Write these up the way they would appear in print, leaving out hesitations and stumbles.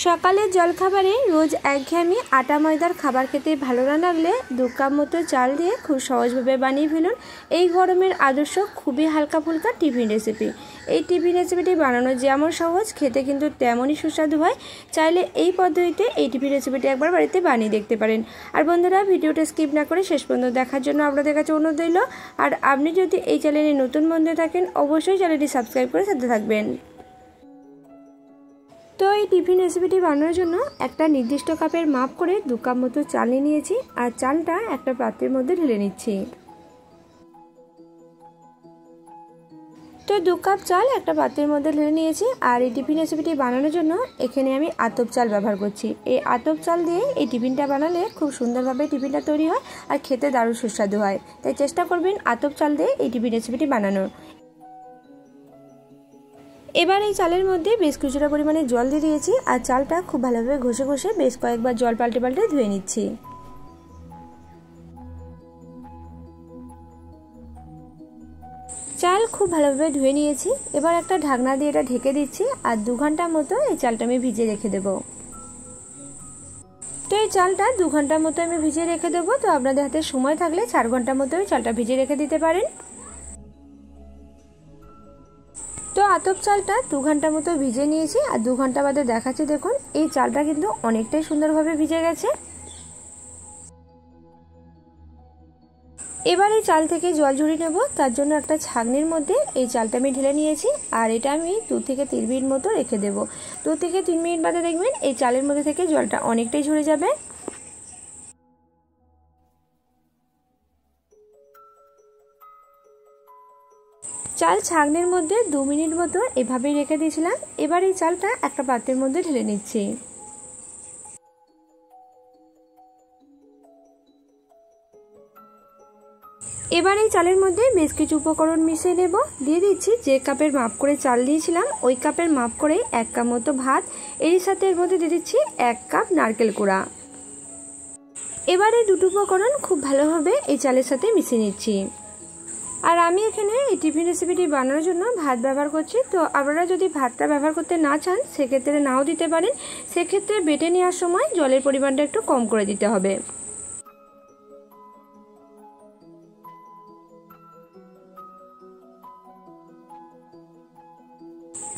সকালের জলখাবারে রোজ একঘেয়েমি আটা ময়দার খাবার খেতে ভালো না লাগলে 2 কাপ মতো চাল দিয়ে খুব সহজভাবে বানিয়ে ফেলুন এই গরমের আদর্শ খুবই হালকা ফুলকা টিফিন রেসিপি। এই টিফিন রেসিপিটি বানানো যেমন সহজ, খেতে কিন্তু তেমনই সুস্বাদু হয়। চাইলে এই পদ্ধতিতে এই টিফিন রেসিপিটি একবার বাড়িতে বানিয়ে দেখতে পারেন। আর বন্ধুরা, ভিডিওটা স্কিপ না করে শেষ পর্যন্ত দেখার জন্য আপনাদের কাছে অনুরোধ রইল। আর আপনি যদি এই চ্যানেলে নতুন বন্ধু থাকেন, অবশ্যই চ্যানেলটি সাবস্ক্রাইব করে সাথে থাকবেন। তো এই টিফিন রেসিপিটি বানানোর জন্য একটা নির্দিষ্ট কাপের মাপ করে 2 কাপ মতো চাল নিয়েছি আর চালটা একটা পাত্রের মধ্যে ঢেলে নিচ্ছি। তো 2 কাপ চাল একটা পাত্রের মধ্যে ঢেলে নিয়েছি। আর এই টিফিন রেসিপিটি বানানোর জন্য এখানে আমি আতপ চাল ব্যবহার করছি। এই আতপ চাল দিয়ে এই টিফিনটা বানালে খুব সুন্দরভাবে টিফিনটা তৈরি হয় আর খেতে দারুণ সুস্বাদু হয়। তাই চেষ্টা করবেন আতপ চাল দিয়ে এই টিফিন রেসিপিটি বানানোর। এবার এই চালের মধ্যে বেশ কিছুটা পরিমাণে জল দিয়ে দিয়েছি আর চালটা খুব ভালোভাবে ঘষে ঘষে বেশ কয়েকবার জল পাল্টে পাল্টে ধুয়ে নিচ্ছি। চাল খুব ভালোভাবে ধুয়ে নিয়েছি। এবার একটা ঢাকনা দিয়ে এটা ঢেকে দিচ্ছি আর 2 ঘন্টার মতো এই চালটা আমি ভিজিয়ে রেখে দেব। তো এই চালটা 2 ঘন্টার মতো আমি ভিজিয়ে রেখে দেবো। তো আপনাদের হাতে সময় থাকলে 4 ঘন্টার মতো এই চালটা ভিজিয়ে রেখে দিতে পারেন। তো আতপ চালটা 2 ঘন্টার মতো ভিজে নিয়েছি আর 2 ঘন্টা বাদে দেখাচ্ছি। দেখুন এই চালটা কিন্তু অনেকটাই সুন্দরভাবে ভিজে গেছে। এবার এই চাল থেকে জল ঝরিয়ে নেব। তার জন্য একটা ছাঁকনির মধ্যে এই চালটা আমি ঢেলে নিয়েছি আর এটা আমি 2 থেকে 3 মিনিট মতো রেখে দেব। 2 থেকে 3 মিনিট বাদে দেখবেন এই চালের মধ্যে থেকে জলটা অনেকটাই ঝরে যাবে। চাল ছাঁকনির মধ্যে 2 মিনিট মতো এভাবেই রেখে দিয়েছিলাম। এবার এই চালটা একটা পাত্রের মধ্যে ঢেলে নিচ্ছি। এবার এই চালের মধ্যে বেশ কিছু উপকরণ মিশিয়ে নেব। দিয়ে দিচ্ছি যে কাপের মাপ করে চাল দিয়েছিলাম ওই কাপের মাপ করে 1 কাপ মতো ভাত। এর সাথে এর মধ্যে দিয়ে দিচ্ছি 1 কাপ নারকেল কোড়া। এবার এই দুটো উপকরণ খুব ভালোভাবে এই চালের সাথে মিশিয়ে নিচ্ছি। আর আমি এখানে এই টিফিন রেসিপিটি বানানোর জন্য ভাত ব্যবহার করছি। তো আপনারা যদি ভাতটা ব্যবহার করতে না চান সেক্ষেত্রে নাও দিতে পারেন। সেক্ষেত্রে বেটে নেওয়ার সময় জলের পরিমাণটা একটু কম করে দিতে হবে।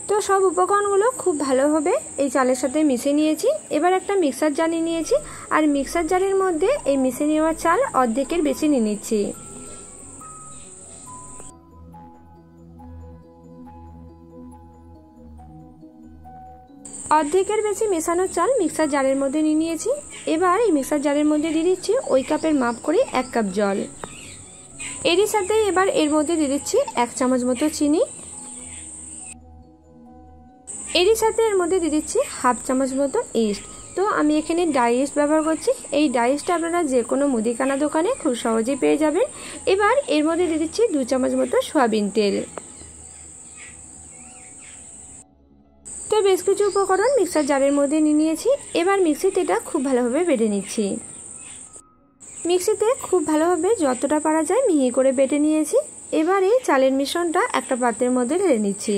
তো সব উপকরণগুলো খুব ভালোভাবে এই চালের সাথে মিশিয়ে নিয়েছি। এবার একটা মিক্সার জার নিয়ে নিয়েছি আর মিক্সার জারের মধ্যে এই মিশিয়ে নেওয়া চাল অর্ধেকের বেশি নিয়ে নিচ্ছি। অর্ধেকের বেশি মেশানো চাল মিক্সার জারের মধ্যে নিয়ে নিয়েছি। এবার এই মিক্সার জারের মধ্যে দিয়ে দিচ্ছি ওই কাপের মাপ করে 1 কাপ জল। এরই সাথে এবার এর মধ্যে দিয়ে দিচ্ছি 1 চামচ মতো চিনি। এরই সাথে এর মধ্যে দিয়ে দিচ্ছি 1/2 চামচ মতো ইস্ট। তো আমি এখানে ডাই ইস্ট ব্যবহার করছি। এই ডাই ইস্টটা আপনারা যে কোনো মুদিখানা দোকানে খুব সহজেই পেয়ে যাবেন। এবার এর মধ্যে দিয়ে দিচ্ছি 2 চামচ মতো সয়াবিন তেল। তো বেশ কিছু উপকরণ মিক্সার জারের মধ্যে নিয়ে নিয়েছি। এবার মিক্সিতে এটা খুব ভালোভাবে বেটে নিচ্ছি। মিক্সিতে খুব ভালোভাবে যতটা পারা যায় মিহি করে বেটে নিয়েছি। এবার এই চালের মিশ্রণটা একটা পাত্রের মধ্যে ঢেলে নিচ্ছি।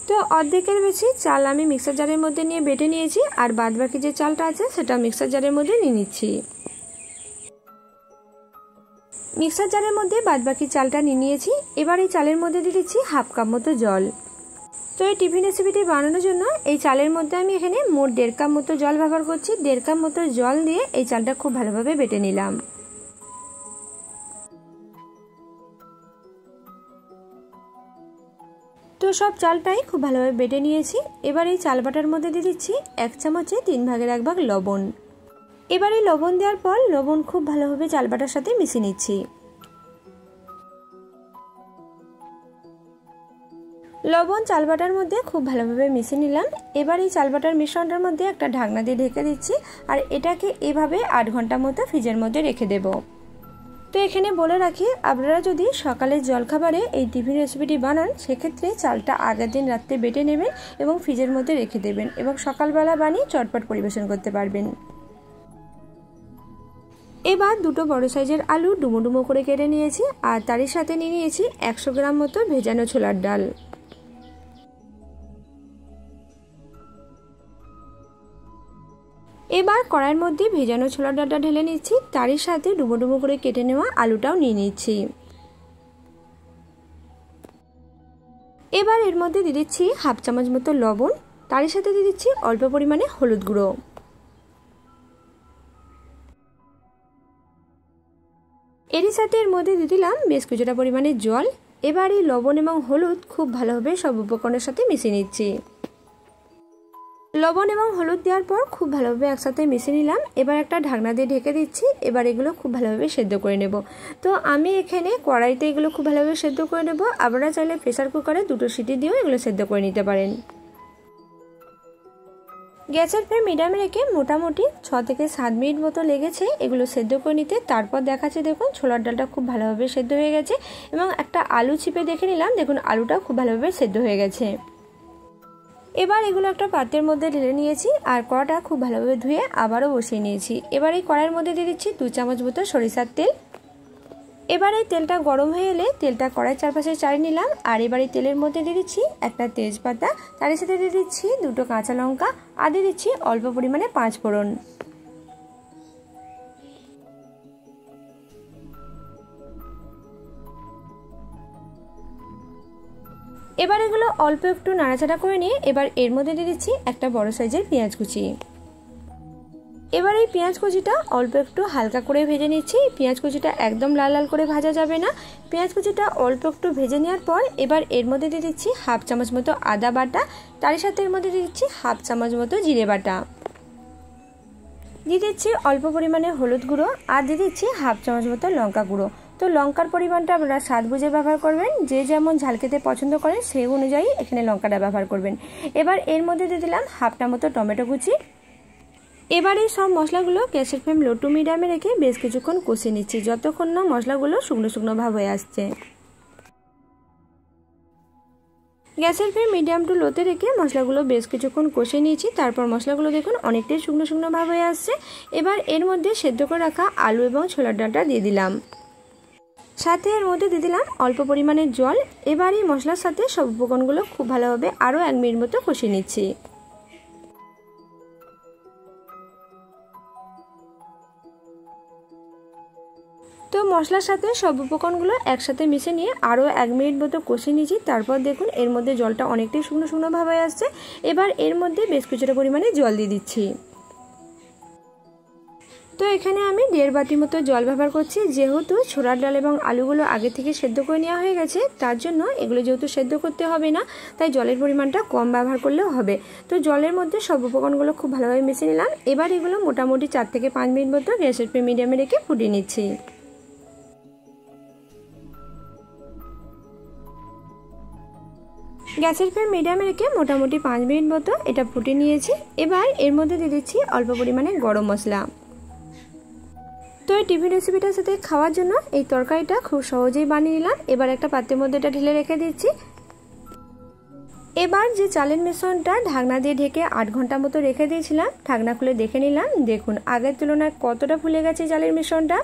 তো অর্ধেকের বেশি চাল আমি মিক্সার জারের মধ্যে নিয়ে বেটে নিয়েছি আর বাদবাকি যে চালটা আছে সেটা মিক্সার জারের মধ্যে নিয়ে নিচ্ছি। মিক্সার জারের মধ্যে বাদবাকি চালটা নিয়ে নিয়েছি। এবার এই চালের মধ্যে দিয়ে দিচ্ছি 1/2 কাপ মতো জল। তো এই টিফিন রেসিপিটি বানানোর জন্য এই চালের মধ্যে আমি এখানে মোট 1.5 কাপ মতো জল ব্যবহার করছি। 1.5 কাপ মতো জল দিয়ে এই চালটা খুব ভালোভাবে বেটে নিলাম। তো সব চালটাই খুব ভালোভাবে বেটে নিয়েছি। এবার এই চাল বাটার মধ্যে দিয়ে দিচ্ছি 1 চামচে 3 ভাগের 1 ভাগ লবণ। এবার এই লবণ দেওয়ার পর লবণ খুব ভালোভাবে চাল বাটার সাথে মিশিয়ে নিচ্ছি। লবণ চাল বাটার মধ্যে খুব ভালোভাবে মিশিয়ে নিলাম। এবার এই চাল বাটার মিশ্রণটার মধ্যে একটা ঢাকনা দিয়ে ঢেকে দিচ্ছি আর এটাকে এভাবে 8 ঘন্টা মতো ফ্রিজের মধ্যে রেখে দেব। তো এখানে বলে রাখি, আপনারা যদি সকালের জলখাবারে এই টিফিন রেসিপিটি বানান সেক্ষেত্রে চালটা আগের দিন রাত্রে বেটে নেবেন এবং ফ্রিজের মধ্যে রেখে দেবেন এবং সকালবেলা বানিয়ে চটপট পরিবেশন করতে পারবেন। এবার দুটো বড় সাইজের আলু ডুমো ডুমো করে কেটে নিয়েছি আর তারই সাথে নিয়ে নিয়েছি 100 গ্রাম মতো ভেজানো ছোলার ডাল। এবার কড়াইয়ের মধ্যে ভেজানো ছোলার ডালটা ঢেলে নিচ্ছি, তারই সাথে ডুমো ডুমো করে কেটে নেওয়া আলুটাও নিয়ে নিচ্ছি। এবার এর মধ্যে দিয়ে দিচ্ছি হাফ চামচ মতো লবণ, তারই সাথে দিয়ে দিচ্ছি অল্প পরিমাণে হলুদ গুঁড়ো। এরই সাথে এর মধ্যে দিয়ে দিলাম বেশ কিছুটা পরিমাণে জল। এবার এই লবণ এবং হলুদ খুব ভালোভাবে সব উপকরণের সাথে মিশিয়ে নিচ্ছি। লবণ এবং হলুদ দেওয়ার পর খুব ভালোভাবে একসাথে মিশিয়ে নিলাম। এবার একটা ঢাকনা দিয়ে ঢেকে দিচ্ছি। এবার এগুলো খুব ভালোভাবে সেদ্ধ করে নেব। তো আমি এখানে কড়াইতে এগুলো খুব ভালোভাবে সেদ্ধ করে নেব। আপনারা চাইলে প্রেসার কুকারে 2টো সিটি দিয়েও এগুলো সেদ্ধ করে নিতে পারেন। গ্যাসের ফ্লেম মিডিয়ামে রেখে মোটামুটি 6 থেকে 7 মিনিট মতো লেগেছে এগুলো সেদ্ধ করে নিতে। তারপর দেখাচ্ছে দেখুন ছোলার ডালটা খুব ভালোভাবে সেদ্ধ হয়ে গেছে এবং একটা আলু চিপে দেখে নিলাম, দেখুন আলুটাও খুব ভালোভাবে সেদ্ধ হয়ে গেছে। এবার এগুলো একটা পাত্রের মধ্যে ঢেলে নিয়েছি আর কড়াটা খুব ভালোভাবে ধুয়ে আবারও বসিয়ে নিয়েছি। এবার এই কড়াইয়ের মধ্যে দিয়ে দিচ্ছি 2 চামচ মতো সরিষার তেল। এবার এই তেলটা গরম হয়ে এলে তেলটা কড়াইয়ের চারপাশে চাড়িয়ে নিলাম আর এবার এই তেলের মধ্যে দিয়ে দিচ্ছি একটা তেজপাতা, তার সাথে দিয়ে দিচ্ছি 2টো কাঁচা লঙ্কা আর দিয়ে দিচ্ছি অল্প পরিমাণে 5 ফোড়ন। এবার এগুলো অল্প একটু নাড়াচাড়া করে নিয়ে এবার এর মধ্যে দিয়ে দিচ্ছি একটা বড় সাইজের পেঁয়াজ কুচি। এবার এই পেঁয়াজ কুচিটা অল্প একটু হালকা করে ভেজে নিচ্ছি। পেঁয়াজ কুচিটা একদম লাল লাল করে ভাজা যাবে না। পেঁয়াজ কুচিটা অল্প একটু ভেজে নেওয়ার পর এবার এর মধ্যে দিয়ে দিচ্ছি হাফ চামচ মতো আদা বাটা, তার সাথে এর মধ্যে দিয়ে দিচ্ছি হাফ চামচ মতো জিরে বাটা, দিয়ে দিচ্ছি অল্প পরিমাণে হলুদ গুঁড়ো আর দিয়ে দিচ্ছি হাফ চামচ মতো লঙ্কা গুঁড়ো। তো লঙ্কার পরিমাণটা আপনারা স্বাদ বুঝে ব্যবহার করবেন, যে যেমন ঝাল খেতে পছন্দ করেন সেই অনুযায়ী এখানে লঙ্কাটা ব্যবহার করবেন। এবার এর মধ্যে দিয়ে দিলাম হাফটা মতো টমেটো কুচি। এবার এই সব মশলাগুলো গ্যাসের ফ্লেম লো টু মিডিয়ামে রেখে বেশ কিছুক্ষণ কষিয়ে নিচ্ছি, যতক্ষণ না মশলাগুলো শুকনো শুকনো ভাব হয়ে আসছে। গ্যাসের ফ্লেম মিডিয়াম টু লোতে রেখে মশলাগুলো বেশ কিছুক্ষণ কষিয়ে নিয়েছি। তারপর মশলাগুলো দেখুন অনেকটাই শুকনো শুকনো ভাব হয়ে আসছে। এবার এর মধ্যে সেদ্ধ করে রাখা আলু এবং ছোলার ডালটা দিয়ে দিলাম, সাথে এর মধ্যে দিয়ে দিলাম অল্প পরিমাণে জল। এবার এই মশলার সাথে সব উপকরণগুলো খুব ভালোভাবে আরও 1 মিনিট মতো কষিয়ে নিচ্ছি। তো মশলার সাথে সব উপকরণগুলো একসাথে মিশিয়ে নিয়ে আরও 1 মিনিট মতো কষিয়ে নিয়েছি। তারপর দেখুন এর মধ্যে জলটা অনেকটাই শুকনো শুকনো ভাব হয়ে আসছে। এবার এর মধ্যে বেশ কিছুটা পরিমাণে জল দিয়ে দিচ্ছি। তো এখানে আমি 1.5 বাটি মতো জল ব্যবহার করছি, যেহেতু ছোলার ডাল এবং আলুগুলো আগে থেকে সেদ্ধ করে নেওয়া হয়ে গেছে, তার জন্য এগুলো যেহেতু সেদ্ধ করতে হবে না তাই জলের পরিমাণটা কম ব্যবহার করলেও হবে। তো জলের মধ্যে সব উপকরণগুলো খুব ভালোভাবে মিশিয়ে নিলাম। এবার এগুলো মোটামুটি 4 থেকে 5 মিনিট মতো গ্যাসের ফ্লেম মিডিয়ামে রেখে ফুটিয়ে নিচ্ছি। গ্যাসের ফ্লেম মিডিয়ামে রেখে মোটামুটি 5 মিনিট মতো এটা ফুটিয়ে নিয়েছি। এবার এর মধ্যে দিয়ে দিচ্ছি অল্প পরিমাণে গরম মশলা। তো এই টিফিন রেসিপিটার সাথে খাওয়ার জন্য এই তরকারিটা খুব সহজেই বানিয়ে নিলাম। এবার একটা পাত্রের মধ্যে এটা ঢেলে রেখে দিচ্ছি। এবার যে চালের মিশ্রণটা ঢাকনা দিয়ে ঢেকে 8 ঘন্টা মতো রেখে দিয়েছিলাম, ঢাকনা খুলে দেখে নিলাম, দেখুন আগের তুলনায় কতটা ফুলে গেছে চালের মিশ্রণটা।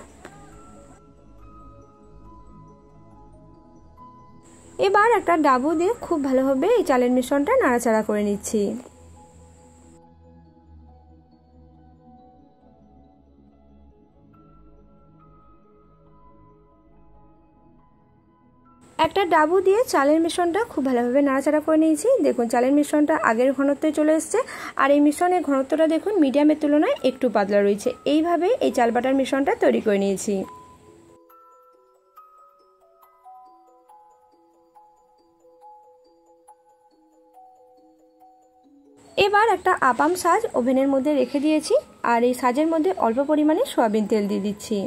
এবার একটা ডাবু দিয়ে খুব ভালোভাবে এই চালের মিশ্রণটা নাড়াচাড়া করে নিচ্ছি। একটা ডাবু দিয়ে চালের মিশ্রণটা খুব ভালোভাবে নাড়াচাড়া করে নিয়েছি। দেখুন চালের মিশ্রণটা আগের ঘনত্বে চলে এসছে আর এই মিশ্রণের ঘনত্বটা দেখুন মিডিয়ামের তুলনায় একটু পাতলা রয়েছে। এইভাবে এই চাল বাটার মিশ্রণটা তৈরি করে নিয়েছি। এবার একটা আপাম সাজ ওভেনের মধ্যে রেখে দিয়েছি আর এই সাজের মধ্যে অল্প পরিমাণে সয়াবিন তেল দিয়ে দিচ্ছি।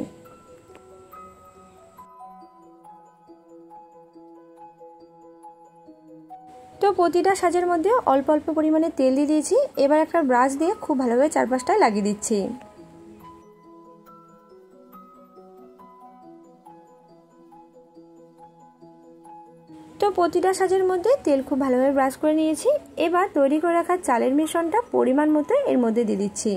তো প্রতিটা সাজের মধ্যে অল্প অল্প পরিমাণে তেল দিয়ে দিয়েছি। এবার একটা ব্রাশ দিয়ে খুব ভালোভাবে চারপাশটায় লাগিয়ে দিচ্ছি। তো প্রতিটা সাজের মধ্যে তেল খুব ভালোভাবে ব্রাশ করে নিয়েছি। এবার তৈরি করে রাখা চালের মিশ্রণটা পরিমাণ মতো এর মধ্যে দিয়ে দিচ্ছি।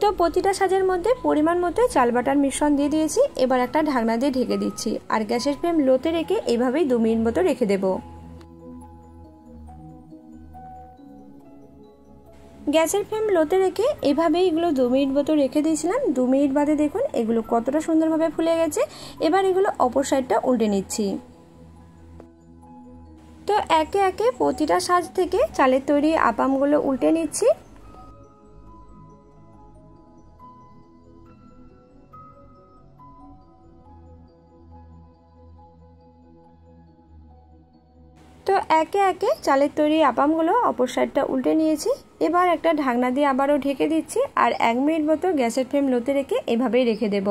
তো প্রতিটা সাজের মধ্যে পরিমাণ মতো চাল বাটার মিশ্রণ দিয়ে দিয়েছি। এবার একটা ঢাকনা দিয়ে ঢেকে দিচ্ছি আর গ্যাসের ফ্লেম লোতে রেখে এভাবেই 2 মিনিট মতো রেখে দেব। গ্যাসের ফ্লেম লোতে রেখে এভাবেই এগুলো 2 মিনিট মতো রেখে দিয়েছিলাম। 2 মিনিট বাদে দেখুন এগুলো কতটা সুন্দরভাবে ফুলে গেছে। এবার এগুলো অপর সাইডটা উল্টে নিচ্ছি। তো একে একে প্রতিটা সাজ থেকে চালের তৈরি আপামগুলো উল্টে নিচ্ছি। তো একে একে চালের তৈরি আপামগুলো অপর সাইডটা উল্টে নিয়েছি। এবার একটা ঢাকনা দিয়ে আবারও ঢেকে দিচ্ছি আর 1 মিনিট মতো গ্যাসের ফ্লেম লোতে রেখে এভাবেই রেখে দেব।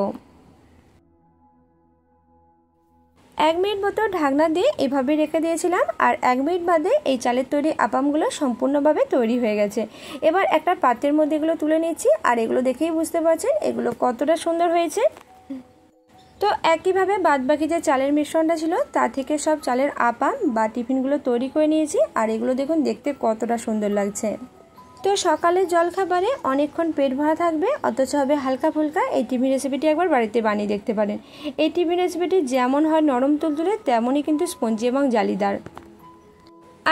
1 মিনিট মতো ঢাকনা দিয়ে এভাবে রেখে দিয়েছিলাম আর 1 মিনিট বাদে এই চালের তৈরি আপামগুলো সম্পূর্ণভাবে তৈরি হয়ে গেছে। এবার একটা পাত্রের মধ্যে এগুলো তুলে নিচ্ছি আর এগুলো দেখেই বুঝতে পারছেন এগুলো কতটা সুন্দর হয়েছে। তো একইভাবে বাদবাকি যে চালের মিশ্রণটা ছিল তা থেকে সব চালের আপাম বা টিফিনগুলো তৈরি করে নিয়েছি আর এগুলো দেখুন দেখতে কতটা সুন্দর লাগছে। তো সকালের জলখাবারে অনেকক্ষণ পেট ভরা থাকবে অথচ হবে হালকা ফুলকা, এই টিফিন রেসিপিটি একবার বাড়িতে বানিয়ে দেখতে পারেন। এই টিফিন রেসিপিটি যেমন হয় নরম তুলতুলে তেমনই কিন্তু স্পঞ্জি এবং জালিদার।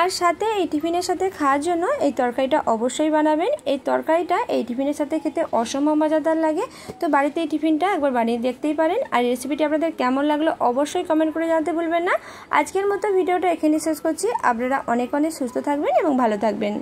আর সাথে এই টিফিনের সাথে খাওয়ার জন্য এই তরকারিটা অবশ্যই বানাবেন। এই তরকারিটা এই টিফিনের সাথে খেতে অসম্ভব মজাদার লাগে। তো বাড়িতে এই টিফিনটা একবার বানিয়ে দেখতেই পারেন। আর রেসিপিটি আপনাদের কেমন লাগলো অবশ্যই কমেন্ট করে জানাতে ভুলবেন না। আজকের মতো ভিডিওটা এখানেই শেষ করছি। আপনারা অনেক অনেক সুস্থ থাকবেন এবং ভালো থাকবেন।